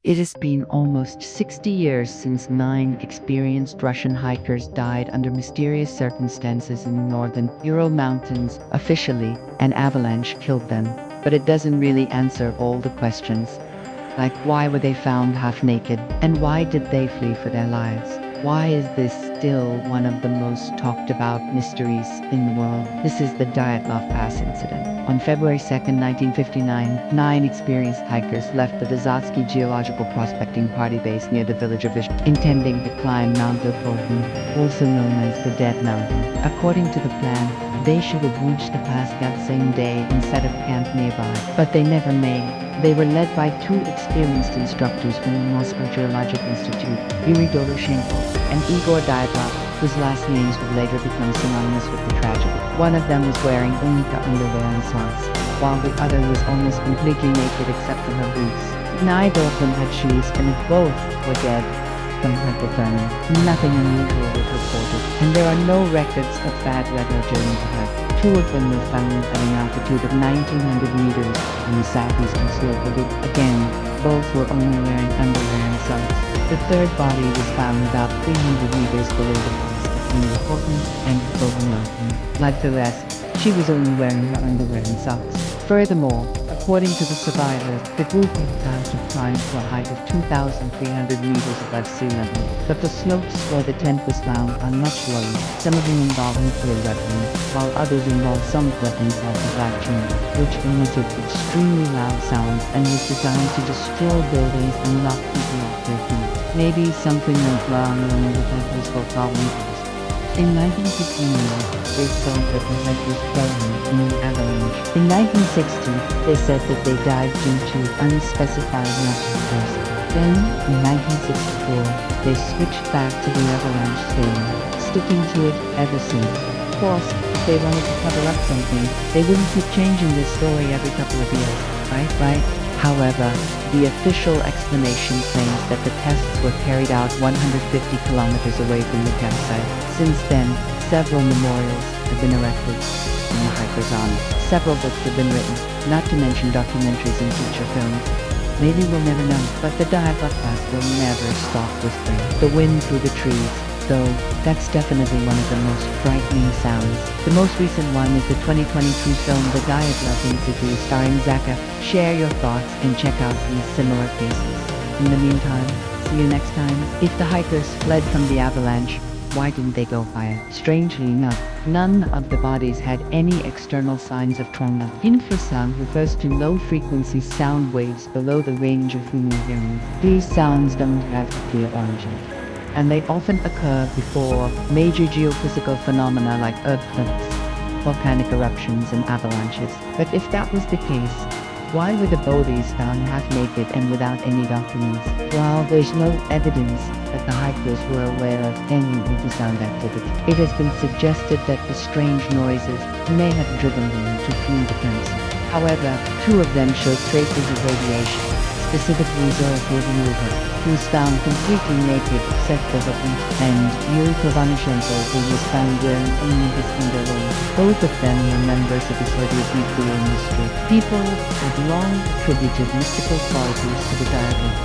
It has been almost 60 years since 9 experienced Russian hikers died under mysterious circumstances in the northern Ural Mountains. Officially, an avalanche killed them, but it doesn't really answer all the questions. Like, why were they found half naked? And why did they flee for their lives? Why is this still one of the most talked about mysteries in the world? This is the Dyatlov Pass incident. On February 2nd, 1959, 9 experienced hikers left the Vysotsky Geological Prospecting Party base near the village of Vish, intending to climb Mount Lofi, also known as the Dead Mountain. According to the plan, they should have reached the pass that same day and set up camp nearby, but they never made. They were led by 2 experienced instructors from the Moscow Geologic Institute, Yuri Doroshenko and Igor Dyatlov, whose last names would later become synonymous with the tragedy. One of them was wearing only the underwear and socks, while the other was almost completely naked except for her boots. Neither of them had shoes, and both were dead from hypothermia. Nothing unusual was reported, and there are no records of bad weather during the hike. 2 of them were found at an altitude of 1,900 meters on the southeastern slope of it. Again, both were only wearing underwear and socks. The third body was found about 300 meters below the pass between the Portland and the Bowen Mountain. Like the rest, she was only wearing her underwear and socks. Furthermore, according to the survivors, the group had planned to climb to a height of 2,300 meters above sea level, but the slopes where the tent was found are much lower. Some of them involved nuclear weapons, while others involved some weapons like the black chamber, which emitted extremely loud sounds and was designed to destroy buildings and knock people off their feet. Maybe something went wrong when the hikers were problems. In 1959, they thought that the hikers fell in the avalanche. In 1960, they said that they died due to unspecified natural causes. Then, in 1964, they switched back to the avalanche theory, sticking to it ever since. Of course, if they wanted to cover up something, they wouldn't keep changing this story every couple of years, right? However, the official explanation claims that the tests were carried out 150 kilometers away from the campsite. Since then, several memorials have been erected in the hikers' honor. Several books have been written, not to mention documentaries and feature films. Maybe we'll never know, but the Dyatlov Pass will never stop whispering. The wind through the trees, though, that's definitely one of the most frightening sounds. The most recent one is the 2023 film The Dyatlov Institute starring Zaka. Share your thoughts and check out these similar cases. In the meantime, see you next time. If the hikers fled from the avalanche, why didn't they go higher? Strangely enough, none of the bodies had any external signs of trauma. Infrasound refers to low-frequency sound waves below the range of human hearing. These sounds don't have a clear origin, and they often occur before major geophysical phenomena like earthquakes, volcanic eruptions, and avalanches. But if that was the case, why were the bodies found half-naked and without any documents? Well, there's no evidence that the hikers were aware of any infrasound activity. It has been suggested that the strange noises may have driven them to flee the premises. However, 2 of them showed traces of radiation, specifically Ural, who was found completely naked except for her feet, and Yuri Provanichenko, who was found wearing only his underwear. Both of them were members of the Soviet nuclear industry. People had long attributed mystical qualities to the Dyatlov.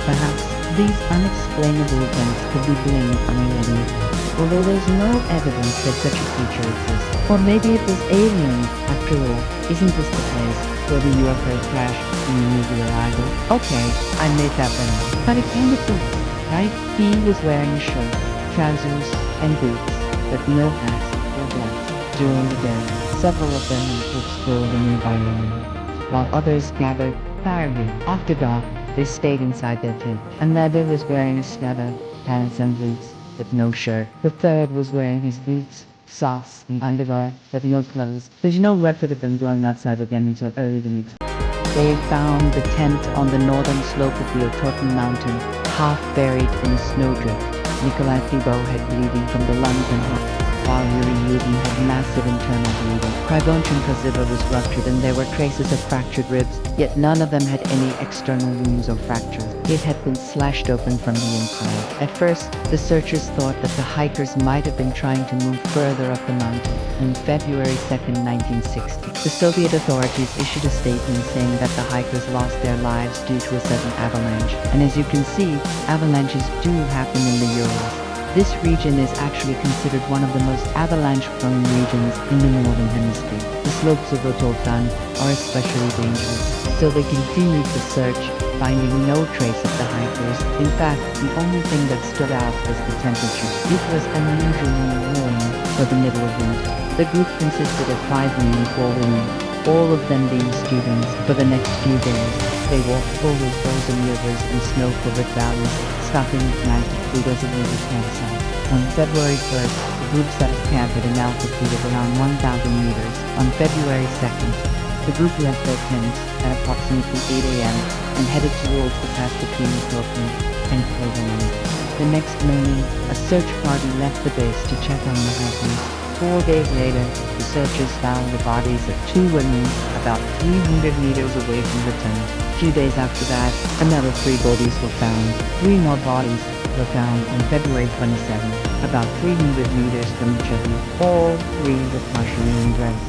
Perhaps these unexplainable events could be blamed on aliens, although there's no evidence that such a creature exists. Or maybe it was aliens, after all. Isn't this the place where the UFO crashed in the movie Ural? Okay, I made that one. But it kind of fits, right? He was wearing a shirt, trousers, and boots, but no hats or gloves. During the day, several of them explored the nearby area, while others gathered tiredly. After dark, they stayed inside their tent. Another was wearing a sweater, pants, and boots, but no shirt. The third was wearing his boots, socks, and underwear, but no clothes. There's no record of them going outside again until early the next day. They had found the tent on the northern slope of the Otorten mountain, half buried in a snowdrift. Nikolai Thibault had bleeding from the lungs and heart. while Ural had massive internal bleeding. Krivonchen was ruptured and there were traces of fractured ribs, yet none of them had any external wounds or fractures. It had been slashed open from the inside. At first, the searchers thought that the hikers might have been trying to move further up the mountain. On February 2nd, 1960, the Soviet authorities issued a statement saying that the hikers lost their lives due to a sudden avalanche. And as you can see, avalanches do happen in the Urals. This region is actually considered one of the most avalanche-prone regions in the Northern Hemisphere. The slopes of Rotoltan are especially dangerous, so they continued to search, finding no trace of the hikers. In fact, the only thing that stood out was the temperature. It was unusually warm for the middle of winter. The group consisted of 5 men and 4 women, all of them being students. For the next few days, they walked over frozen rivers and snow-covered valleys, stopping at 90 meters of the campsite. On February 1st, the group set up camp at an altitude of around 1,000 meters. On February 2nd, the group left their tents at approximately 8 a.m. and headed towards the pass between Ethiopia and Cloverland. The next morning, a search party left the base to check on the hikers. 4 days later, the searchers found the bodies of 2 women about 300 meters away from the tent. A few days after that, another 3 bodies were found. 3 more bodies were found on February 27th, about 300 meters from each other. All 3 were partially undressed.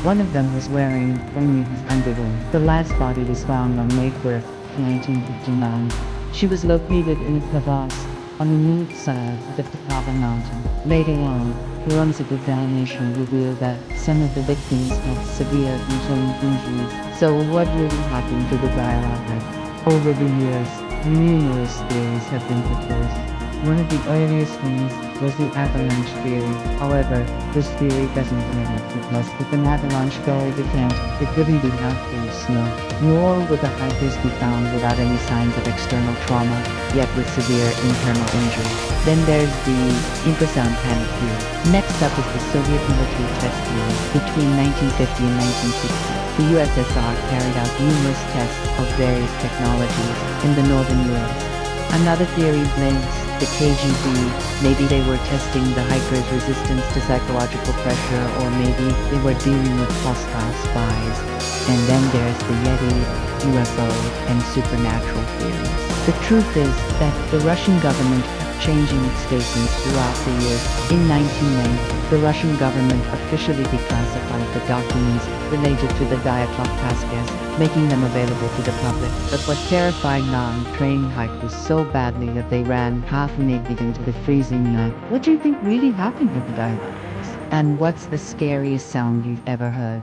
One of them was wearing only his underwear. The last body was found on May 4th, 1959. She was located in a crevasse on the north side of the Tacaba mountain. Later on, forensic examination revealed that some of the victims had severe internal injuries. So what really happened to the Dyatlov? Over the years, numerous theories have been proposed. One of the earliest ones was the avalanche theory. However, this theory doesn't hold up because if an avalanche fell over camp, it wouldn't be out full of snow. Nor would the hikers be found without any signs of external trauma, yet with severe internal injury. Then there's the infrasound panic theory. Next up is the Soviet military test theory. Between 1950 and 1960, the USSR carried out numerous tests of various technologies in the northern Urals. Another theory blames the KGB. Maybe they were testing the hikers' resistance to psychological pressure, or maybe they were dealing with hostile spies. And then there's the Yeti, UFO, and supernatural theories. The truth is that the Russian government kept changing its statements throughout the years. In 1990, the Russian government officially declassified the documents related to the Dyatlov Pass, making them available to the public. But what terrified non-trained hikers so badly that they ran half naked into the freezing night. What do you think really happened with the Dyatlov Pass? And what's the scariest sound you've ever heard?